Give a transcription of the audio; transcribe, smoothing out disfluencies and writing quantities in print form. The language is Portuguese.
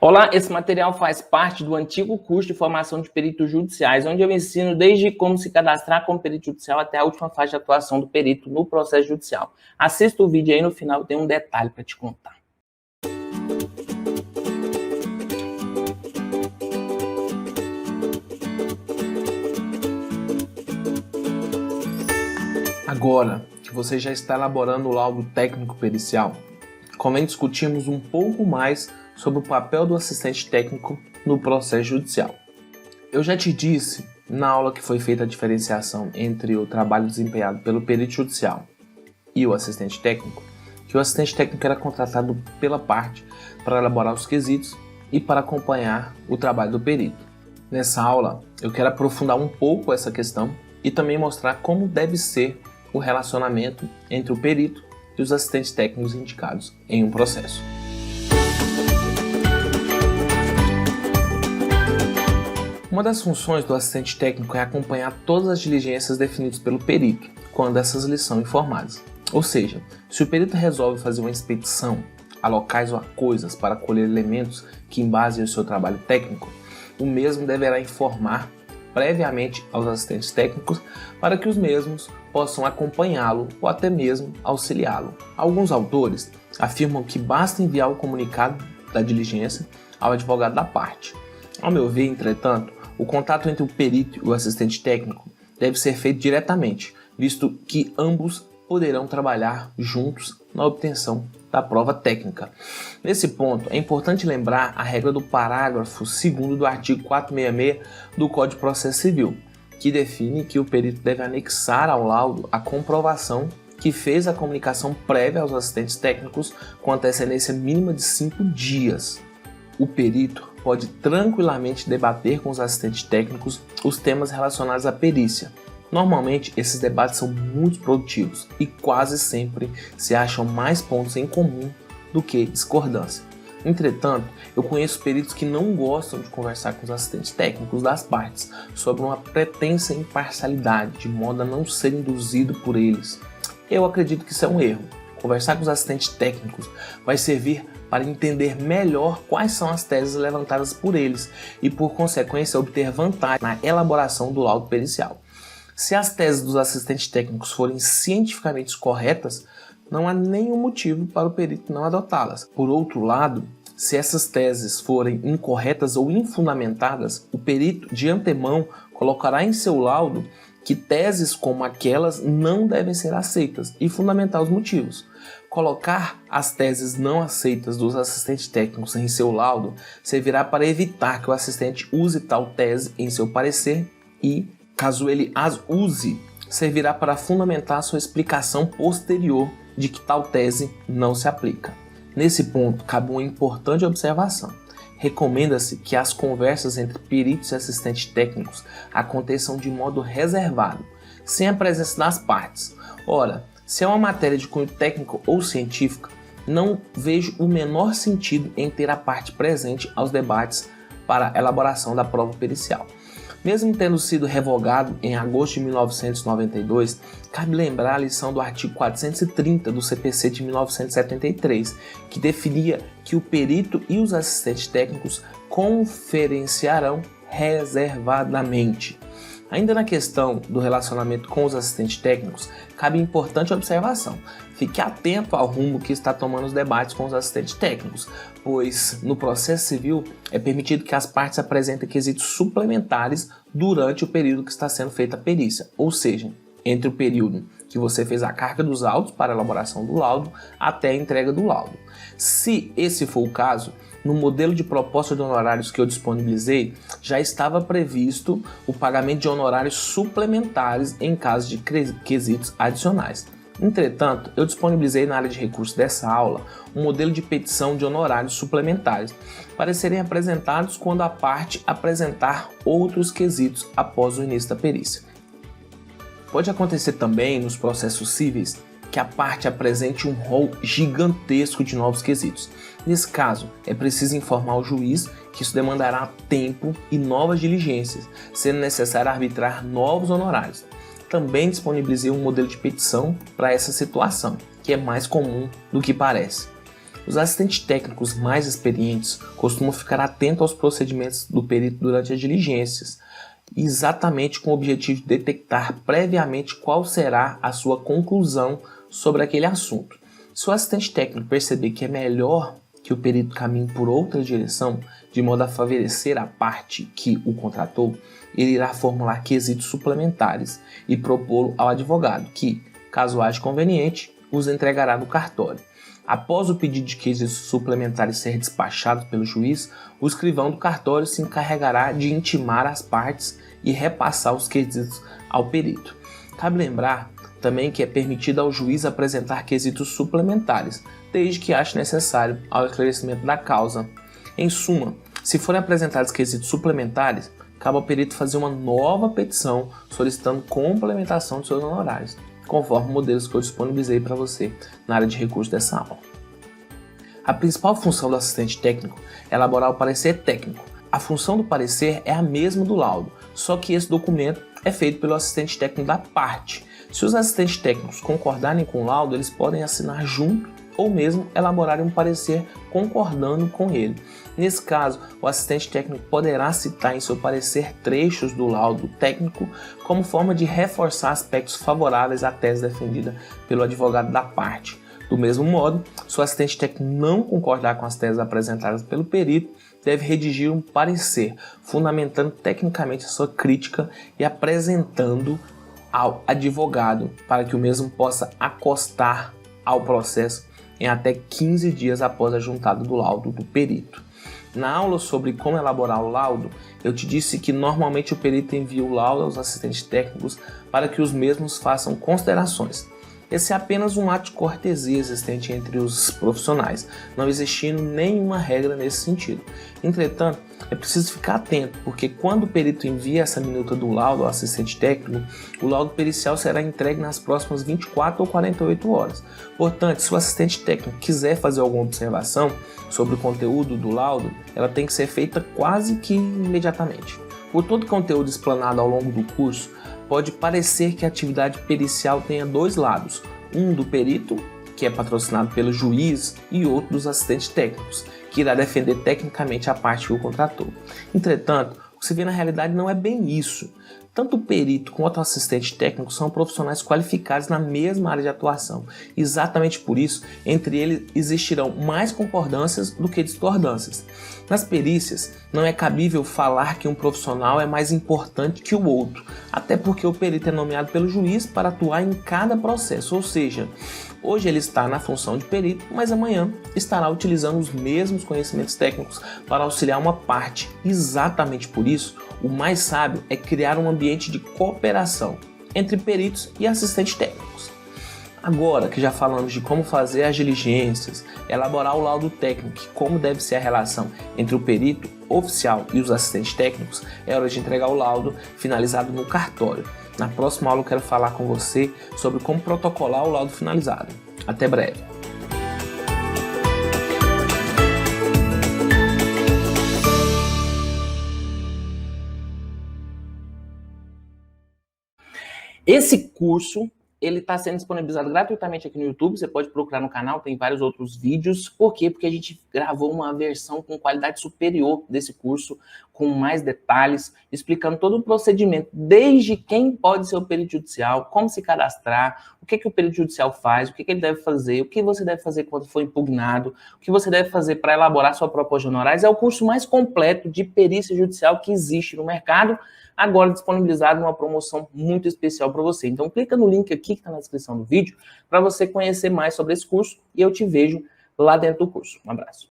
Olá, esse material faz parte do antigo curso de formação de peritos judiciais, onde eu ensino desde como se cadastrar como perito judicial até a última fase de atuação do perito no processo judicial. Assista o vídeo aí, no final tem um detalhe para te contar. Agora que você já está elaborando o laudo técnico pericial, convém discutirmos um pouco mais sobre o papel do assistente técnico no processo judicial. Eu já te disse, na aula que foi feita a diferenciação entre o trabalho desempenhado pelo perito judicial e o assistente técnico, que o assistente técnico era contratado pela parte para elaborar os quesitos e para acompanhar o trabalho do perito. Nessa aula, eu quero aprofundar um pouco essa questão e também mostrar como deve ser o relacionamento entre o perito e os assistentes técnicos indicados em um processo. Uma das funções do assistente técnico é acompanhar todas as diligências definidas pelo perito, quando essas lhes são informadas. Ou seja, se o perito resolve fazer uma expedição a locais ou a coisas para colher elementos que embasem o seu trabalho técnico, o mesmo deverá informar previamente aos assistentes técnicos para que os mesmos possam acompanhá-lo ou até mesmo auxiliá-lo. Alguns autores afirmam que basta enviar o comunicado da diligência ao advogado da parte. Ao meu ver, entretanto, o contato entre o perito e o assistente técnico deve ser feito diretamente, visto que ambos poderão trabalhar juntos na obtenção da prova técnica. Nesse ponto, é importante lembrar a regra do parágrafo 2º do artigo 466 do Código de Processo Civil, que define que o perito deve anexar ao laudo a comprovação que fez a comunicação prévia aos assistentes técnicos com antecedência mínima de 5 dias. O perito pode tranquilamente debater com os assistentes técnicos os temas relacionados à perícia. Normalmente, esses debates são muito produtivos e quase sempre se acham mais pontos em comum do que discordância. Entretanto, eu conheço peritos que não gostam de conversar com os assistentes técnicos das partes sobre uma pretensa imparcialidade, de modo a não ser induzido por eles. Eu acredito que isso é um erro. Conversar com os assistentes técnicos vai servir para entender melhor quais são as teses levantadas por eles e, por consequência, obter vantagem na elaboração do laudo pericial. Se as teses dos assistentes técnicos forem cientificamente corretas, não há nenhum motivo para o perito não adotá-las. Por outro lado, se essas teses forem incorretas ou infundamentadas, o perito de antemão colocará em seu laudo que teses como aquelas não devem ser aceitas e fundamentar os motivos. Colocar as teses não aceitas dos assistentes técnicos em seu laudo servirá para evitar que o assistente use tal tese em seu parecer e, caso ele as use, servirá para fundamentar sua explicação posterior de que tal tese não se aplica. Nesse ponto, cabe uma importante observação. Recomenda-se que as conversas entre peritos e assistentes técnicos aconteçam de modo reservado, sem a presença das partes. Ora, se é uma matéria de cunho técnico ou científico, não vejo o menor sentido em ter a parte presente aos debates para a elaboração da prova pericial. Mesmo tendo sido revogado em agosto de 1992, cabe lembrar a lição do artigo 430 do CPC de 1973, que definia que o perito e os assistentes técnicos conferenciarão reservadamente. Ainda na questão do relacionamento com os assistentes técnicos, cabe importante observação. Fique atento ao rumo que está tomando os debates com os assistentes técnicos, pois no processo civil é permitido que as partes apresentem quesitos suplementares durante o período que está sendo feita a perícia, ou seja, entre o período que você fez a carga dos autos para a elaboração do laudo até a entrega do laudo. Se esse for o caso, no modelo de proposta de honorários que eu disponibilizei, já estava previsto o pagamento de honorários suplementares em caso de quesitos adicionais. Entretanto, eu disponibilizei na área de recursos dessa aula um modelo de petição de honorários suplementares para serem apresentados quando a parte apresentar outros quesitos após o início da perícia. Pode acontecer também nos processos cíveis que a parte apresente um rol gigantesco de novos quesitos. Nesse caso, é preciso informar o juiz que isso demandará tempo e novas diligências, sendo necessário arbitrar novos honorários. Também disponibilizei um modelo de petição para essa situação, que é mais comum do que parece. Os assistentes técnicos mais experientes costumam ficar atentos aos procedimentos do perito durante as diligências, exatamente com o objetivo de detectar previamente qual será a sua conclusão sobre aquele assunto. Se o assistente técnico perceber que é melhor que o perito caminhe por outra direção, de modo a favorecer a parte que o contratou, ele irá formular quesitos suplementares e propô-lo ao advogado, que, caso ache conveniente, os entregará no cartório. Após o pedido de quesitos suplementares ser despachado pelo juiz, o escrivão do cartório se encarregará de intimar as partes e repassar os quesitos ao perito. Cabe lembrar também que é permitido ao juiz apresentar quesitos suplementares, desde que ache necessário ao esclarecimento da causa. Em suma, se forem apresentados quesitos suplementares, cabe ao perito fazer uma nova petição solicitando complementação de seus honorários, conforme modelos que eu disponibilizei para você na área de recurso dessa aula. A principal função do assistente técnico é elaborar o parecer técnico. A função do parecer é a mesma do laudo, só que esse documento é feito pelo assistente técnico da parte. Se os assistentes técnicos concordarem com o laudo, eles podem assinar junto ou mesmo elaborarem um parecer concordando com ele. Nesse caso, o assistente técnico poderá citar em seu parecer trechos do laudo técnico como forma de reforçar aspectos favoráveis à tese defendida pelo advogado da parte. Do mesmo modo, se o assistente técnico não concordar com as teses apresentadas pelo perito, deve redigir um parecer, fundamentando tecnicamente a sua crítica e apresentando ao advogado para que o mesmo possa acostar ao processo em até 15 dias após a juntada do laudo do perito. Na aula sobre como elaborar o laudo, eu te disse que normalmente o perito envia o laudo aos assistentes técnicos para que os mesmos façam considerações. Esse é apenas um ato de cortesia existente entre os profissionais, não existindo nenhuma regra nesse sentido. Entretanto, é preciso ficar atento, porque quando o perito envia essa minuta do laudo ao assistente técnico, o laudo pericial será entregue nas próximas 24 ou 48 horas. Portanto, se o assistente técnico quiser fazer alguma observação sobre o conteúdo do laudo, ela tem que ser feita quase que imediatamente. Por todo o conteúdo explanado ao longo do curso, pode parecer que a atividade pericial tenha dois lados, um do perito, que é patrocinado pelo juiz, e outro dos assistentes técnicos, que irá defender tecnicamente a parte que o contratou. Entretanto, o que se vê na realidade não é bem isso. Tanto o perito quanto o assistente técnico são profissionais qualificados na mesma área de atuação. Exatamente por isso, entre eles existirão mais concordâncias do que discordâncias. Nas perícias, não é cabível falar que um profissional é mais importante que o outro, até porque o perito é nomeado pelo juiz para atuar em cada processo, ou seja, hoje ele está na função de perito, mas amanhã estará utilizando os mesmos conhecimentos técnicos para auxiliar uma parte. Exatamente por isso, o mais sábio é criar um ambiente de cooperação entre peritos e assistentes técnicos. Agora que já falamos de como fazer as diligências, elaborar o laudo técnico e como deve ser a relação entre o perito oficial e os assistentes técnicos, é hora de entregar o laudo finalizado no cartório. Na próxima aula eu quero falar com você sobre como protocolar o laudo finalizado. Até breve! Esse curso, ele está sendo disponibilizado gratuitamente aqui no YouTube, você pode procurar no canal, tem vários outros vídeos. Por quê? Porque a gente gravou uma versão com qualidade superior desse curso, com mais detalhes, explicando todo o procedimento, desde quem pode ser o perito judicial, como se cadastrar, o que o perito judicial faz, o que ele deve fazer, o que você deve fazer quando for impugnado, o que você deve fazer para elaborar sua proposta de honorários. É o curso mais completo de perícia judicial que existe no mercado, agora disponibilizado numa promoção muito especial para você. Então clica no link aqui que está na descrição do vídeo para você conhecer mais sobre esse curso e eu te vejo lá dentro do curso. Um abraço.